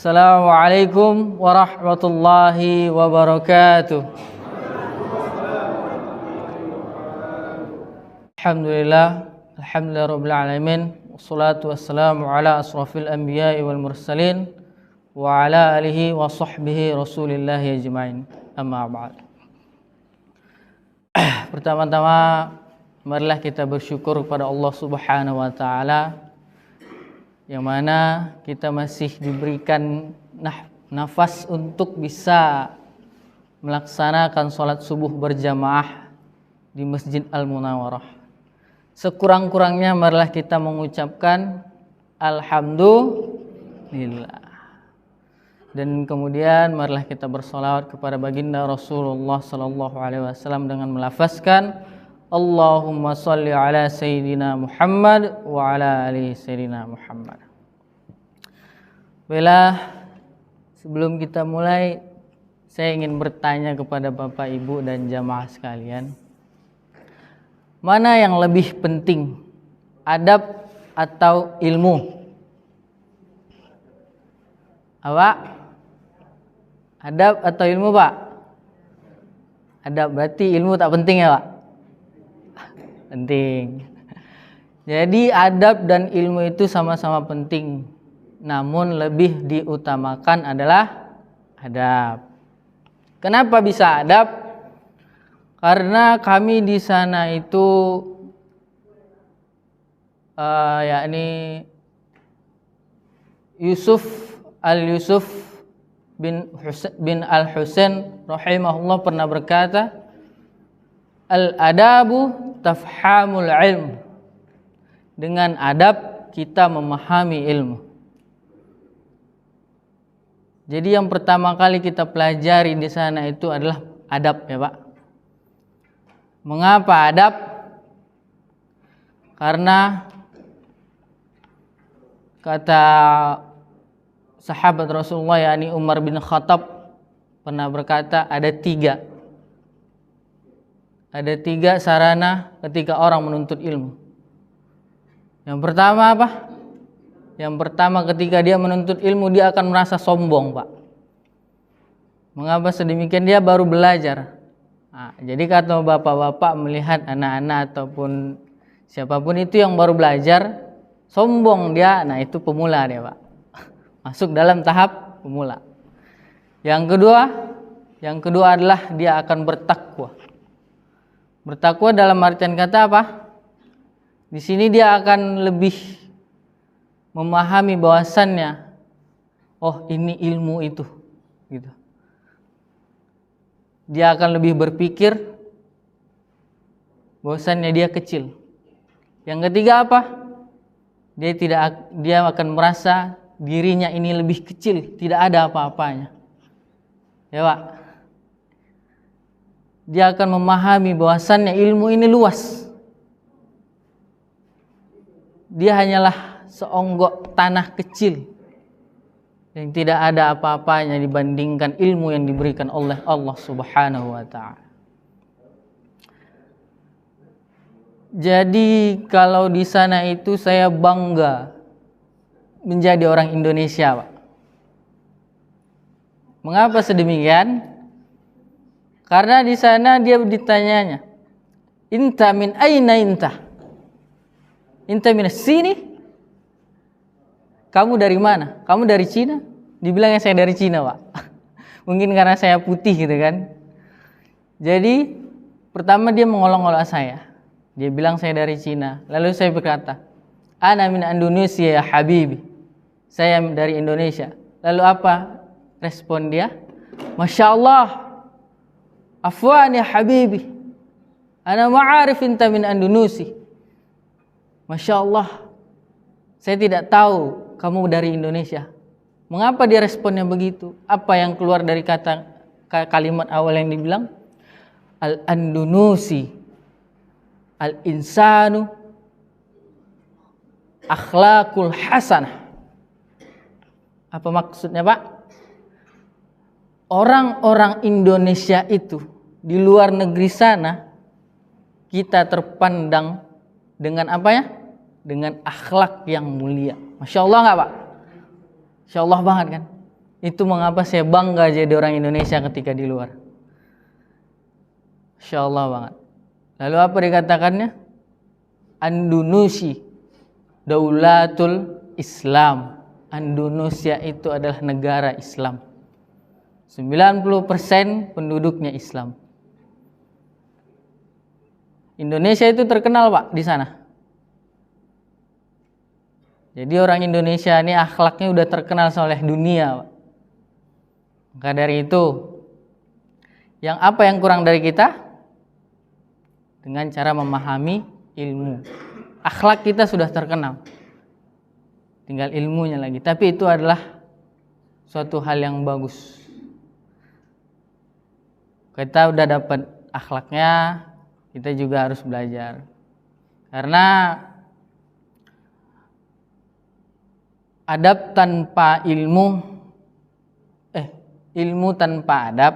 Assalamualaikum warahmatullahi wabarakatuh. Alhamdulillah rabbil alamin. Wassalatu wassalamu ala asrafil anbiya'i wal mursalin wa ala alihi wa sahbihi rasulillahi ajma'in. Amma ba'd. Pertama-tama marilah kita bersyukur kepada Allah Subhanahu wa taala yang mana kita masih diberikan nafas untuk bisa melaksanakan sholat subuh berjamaah di Masjid Al-Munawwarah. Sekurang-kurangnya marilah kita mengucapkan Alhamdulillah. Dan kemudian marilah kita bersolawat kepada baginda Rasulullah sallallahu alaihi wasallam dengan melafazkan Allahumma sholli ala Sayyidina Muhammad wa ala ali Sayyidina Muhammad. Baiklah, sebelum kita mulai, saya ingin bertanya kepada Bapak, Ibu, dan jamaah sekalian. Mana yang lebih penting, adab atau ilmu? Apa? Adab atau ilmu, Pak? Adab berarti ilmu tak penting ya, Pak? Penting. Jadi adab dan ilmu itu sama-sama penting, namun lebih diutamakan adalah adab. Kenapa bisa adab? Karena kami di sana itu yakni Yusuf bin Al-Husain rahimahullah pernah berkata, al-adabu tafhamul ilm. Dengan adab kita memahami ilmu. Jadi yang pertama kali kita pelajari di sana itu adalah adab ya, Pak. Mengapa adab? Karena kata sahabat Rasulullah yakni Umar bin Khattab pernah berkata ada tiga sarana ketika orang menuntut ilmu. Yang pertama apa? Yang pertama ketika dia menuntut ilmu dia akan merasa sombong, Pak. Mengapa sedemikian? Dia baru belajar. Nah, jadi kata bapak-bapak melihat anak-anak ataupun siapapun itu yang baru belajar, sombong dia, nah itu pemula dia, Pak. Masuk dalam tahap pemula. Yang kedua adalah dia akan bertakwa. Bertakwa dalam artian kata apa? Di sini dia akan lebih memahami bahwasannya, oh ini ilmu itu, gitu. Dia akan lebih berpikir bahwasannya dia kecil. Yang ketiga apa? Dia akan merasa dirinya ini lebih kecil, tidak ada apa-apanya. Ya, Pak. Dia akan memahami bahwasannya ilmu ini luas. Dia hanyalah seonggok tanah kecil yang tidak ada apa-apanya dibandingkan ilmu yang diberikan oleh Allah Subhanahu wa taala. Jadi kalau di sana itu saya bangga menjadi orang Indonesia, Pak. Mengapa sedemikian? Karena di sana dia ditanyanya, "Inta min aina inta?" "Inta min sini?" "Kamu dari mana?" "Kamu dari Cina?" Dibilangnya saya dari Cina, Pak. Mungkin karena saya putih gitu kan. Jadi pertama dia mengolok-olok saya. Dia bilang saya dari Cina. Lalu saya berkata, "Ana min Indonesia ya habibi." Saya dari Indonesia. Lalu apa respon dia? "Masya Allah, afwan ya habibi, ana ma'arif inta min Indonesia." Masya Allah, saya tidak tahu kamu dari Indonesia. Mengapa dia responnya begitu? Apa yang keluar dari kalimat awal yang dibilang? Al-Andanusi, al-insanu, akhlakul hasanah. Apa maksudnya, Pak? Orang-orang Indonesia itu di luar negeri sana kita terpandang dengan apa ya? Dengan akhlak yang mulia. Masya Allah nggak, Pak? Masya Allah banget kan? Itu mengapa saya bangga jadi orang Indonesia ketika di luar. Masya Allah banget. Lalu apa dikatakannya? Indonesia Daulatul Islam. Indonesia itu adalah negara Islam. 90% penduduknya Islam. Indonesia itu terkenal Pak di sana. Jadi orang Indonesia ini akhlaknya udah terkenal oleh dunia Pak. Maka dari itu, yang apa yang kurang dari kita? Dengan cara memahami ilmu. Akhlak kita sudah terkenal. Tinggal ilmunya lagi. Tapi itu adalah suatu hal yang bagus. Kita udah dapat akhlaknya, kita juga harus belajar. Karena adab tanpa ilmu, ilmu tanpa adab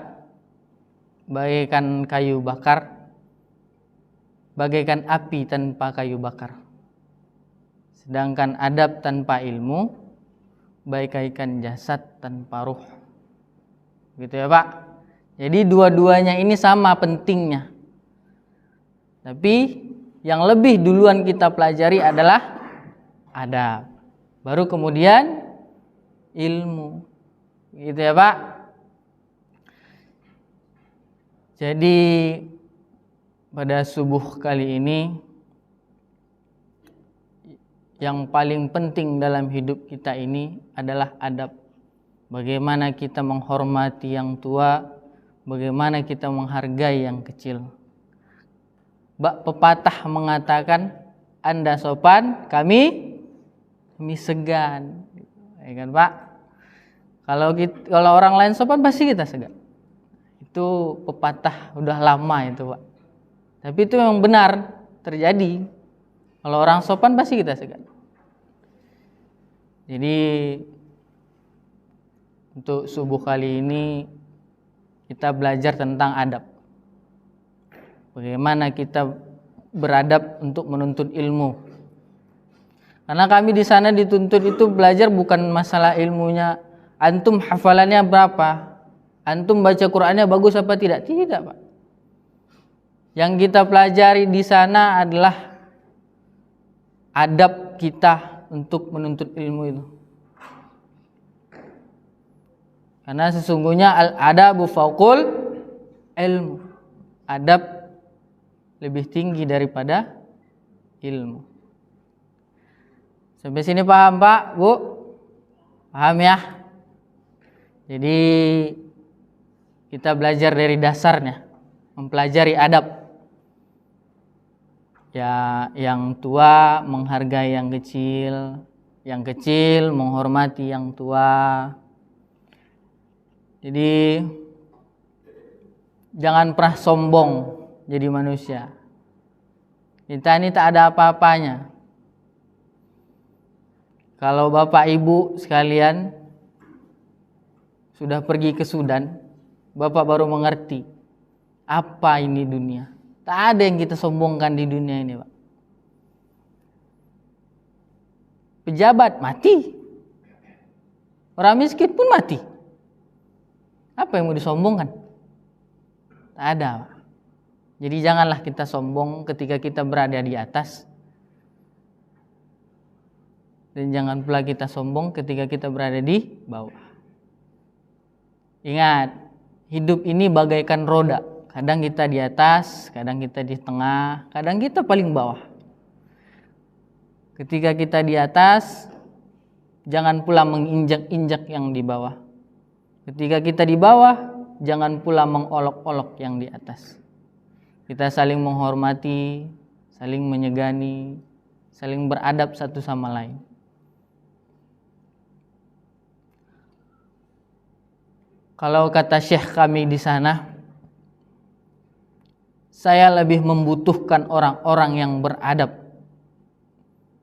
bagaikan kayu bakar, bagaikan api tanpa kayu bakar. Sedangkan adab tanpa ilmu bagaikan jasad tanpa ruh. Gitu ya Pak. Jadi dua-duanya ini sama pentingnya. Tapi yang lebih duluan kita pelajari adalah adab. Baru kemudian ilmu. Gitu ya Pak. Jadi pada subuh kali ini yang paling penting dalam hidup kita ini adalah adab. Bagaimana kita menghormati yang tua, bagaimana kita menghargai yang kecil. Pepatah mengatakan, Anda sopan, kami segan. Ya kan Pak? Kalau orang lain sopan pasti kita segan. Itu pepatah udah lama itu Pak. Tapi itu memang benar terjadi. Kalau orang sopan pasti kita segan. Jadi untuk subuh kali ini kita belajar tentang adab. Bagaimana kita beradab untuk menuntut ilmu. Karena kami di sana dituntut itu belajar bukan masalah ilmunya. Antum hafalannya berapa? Antum baca Qur'annya bagus apa tidak? Tidak Pak. Yang kita pelajari di sana adalah adab kita untuk menuntut ilmu itu. Karena sesungguhnya al-adabu fauqul ilmu. Adab lebih tinggi daripada ilmu. Sampai sini paham Pak, Bu? Paham ya? Jadi kita belajar dari dasarnya, mempelajari adab. Ya, yang tua menghargai yang kecil menghormati yang tua. Jadi jangan pernah sombong jadi manusia. Kita ini tak ada apa-apanya. Kalau Bapak Ibu sekalian sudah pergi ke Sudan, Bapak baru mengerti apa ini dunia. Tak ada yang kita sombongkan di dunia ini, Pak. Pejabat mati. Orang miskin pun mati. Apa yang mau disombongkan? Tak ada, Pak. Jadi janganlah kita sombong ketika kita berada di atas. Dan jangan pula kita sombong ketika kita berada di bawah. Ingat, hidup ini bagaikan roda. Kadang kita di atas, kadang kita di tengah, kadang kita paling bawah. Ketika kita di atas, jangan pula menginjak-injak yang di bawah. Ketika kita di bawah, jangan pula mengolok-olok yang di atas. Kita saling menghormati, saling menyegani, saling beradab satu sama lain. Kalau kata syekh kami di sana, saya lebih membutuhkan orang-orang yang beradab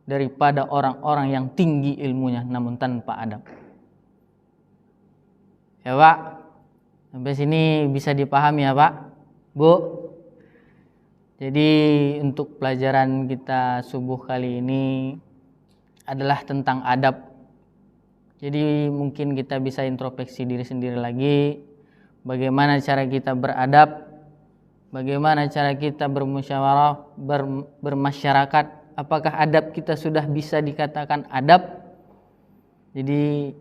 daripada orang-orang yang tinggi ilmunya namun tanpa adab. Ya Pak, sampai sini bisa dipahami ya Pak, Bu. Jadi untuk pelajaran kita subuh kali ini adalah tentang adab. Jadi mungkin kita bisa introspeksi diri sendiri lagi, bagaimana cara kita beradab, bagaimana cara kita bermusyawarah, bermasyarakat, apakah adab kita sudah bisa dikatakan adab. Jadi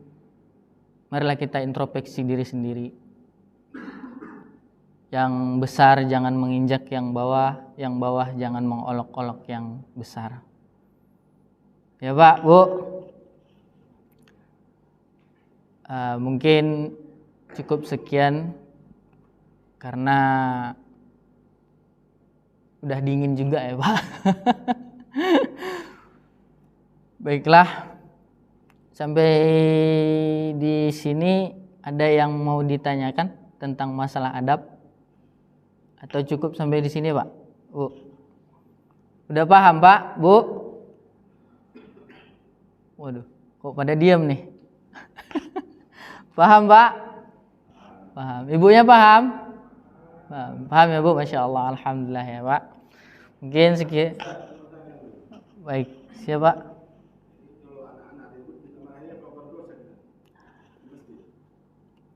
marilah kita introspeksi diri sendiri. Yang besar jangan menginjak yang bawah jangan mengolok-olok yang besar. Ya Pak, Bu. Mungkin cukup sekian karena udah dingin juga ya Pak. Baiklah, sampai di sini ada yang mau ditanyakan tentang masalah adab atau cukup sampai di sini Pak? Bu, udah paham Pak, Bu? Waduh, kok pada diam nih? Paham Pak? Paham. Ibunya paham? Paham ya Bu? Masya Allah, alhamdulillah ya Pak. Mungkin sekian. Baik, siapa?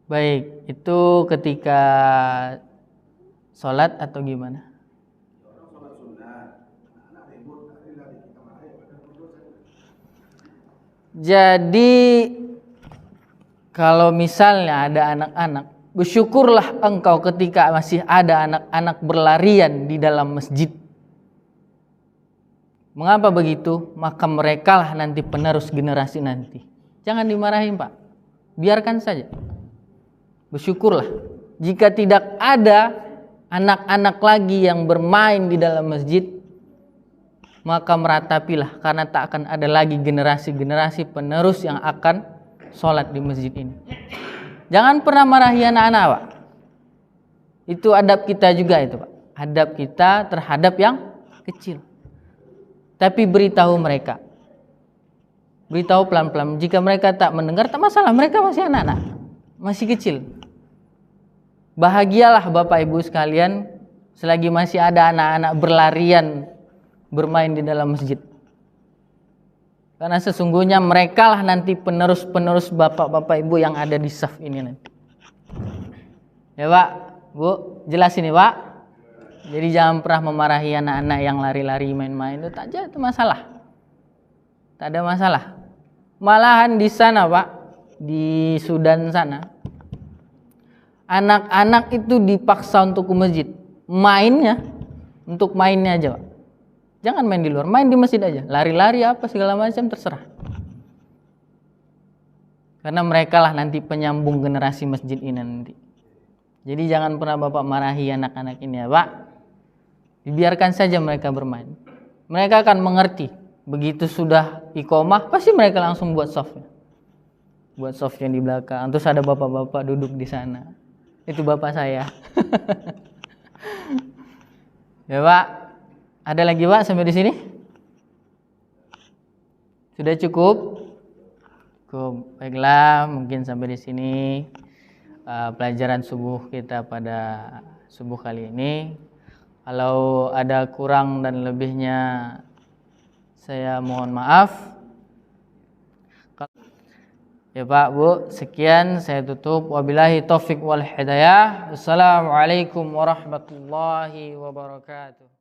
Baik, itu ketika sholat atau gimana? Jadi kalau misalnya ada anak-anak, bersyukurlah engkau ketika masih ada anak-anak berlarian di dalam masjid. Mengapa begitu? Maka merekalah nanti penerus generasi nanti. Jangan dimarahin Pak, biarkan saja. Bersyukurlah jika tidak ada anak-anak lagi yang bermain di dalam masjid, maka meratapilah karena tak akan ada lagi generasi-generasi penerus yang akan sholat di masjid ini. Jangan pernah marahi anak-anak Pak. Itu adab kita juga itu Pak. Adab kita terhadap yang kecil. Tapi beritahu mereka. Beritahu pelan-pelan. Jika mereka tak mendengar, tak masalah. Mereka masih anak-anak. Masih kecil. Bahagialah Bapak Ibu sekalian selagi masih ada anak-anak berlarian bermain di dalam masjid. Karena sesungguhnya merekalah nanti penerus-penerus bapak-bapak ibu yang ada di saf ini nanti. Ya Pak, Bu, jelas ini Pak. Jadi jangan pernah memarahi anak-anak yang lari-lari main-main, itu tak ada masalah. Tak ada masalah. Malahan di sana Pak, di Sudan sana, anak-anak itu dipaksa untuk ke masjid. Mainnya, untuk mainnya aja Pak. Jangan main di luar, main di masjid aja. Lari-lari apa segala macam terserah. Karena mereka lah nanti penyambung generasi masjid ini nanti. Jadi jangan pernah Bapak marahi anak-anak ini ya Pak. Dibiarkan saja mereka bermain. Mereka akan mengerti. Begitu sudah iqomah, pasti mereka langsung buat softnya. Buat soft yang di belakang. Terus ada bapak-bapak duduk di sana. Itu bapak saya. Ya Pak. Ada lagi Pak sampai di sini? Sudah cukup? Cukup. Baiklah, mungkin sampai di sini pelajaran subuh kita pada subuh kali ini. Kalau ada kurang dan lebihnya saya mohon maaf. Ya Pak, Bu, sekian saya tutup. Wabillahi taufik wal hidayah. Wassalamualaikum warahmatullahi wabarakatuh.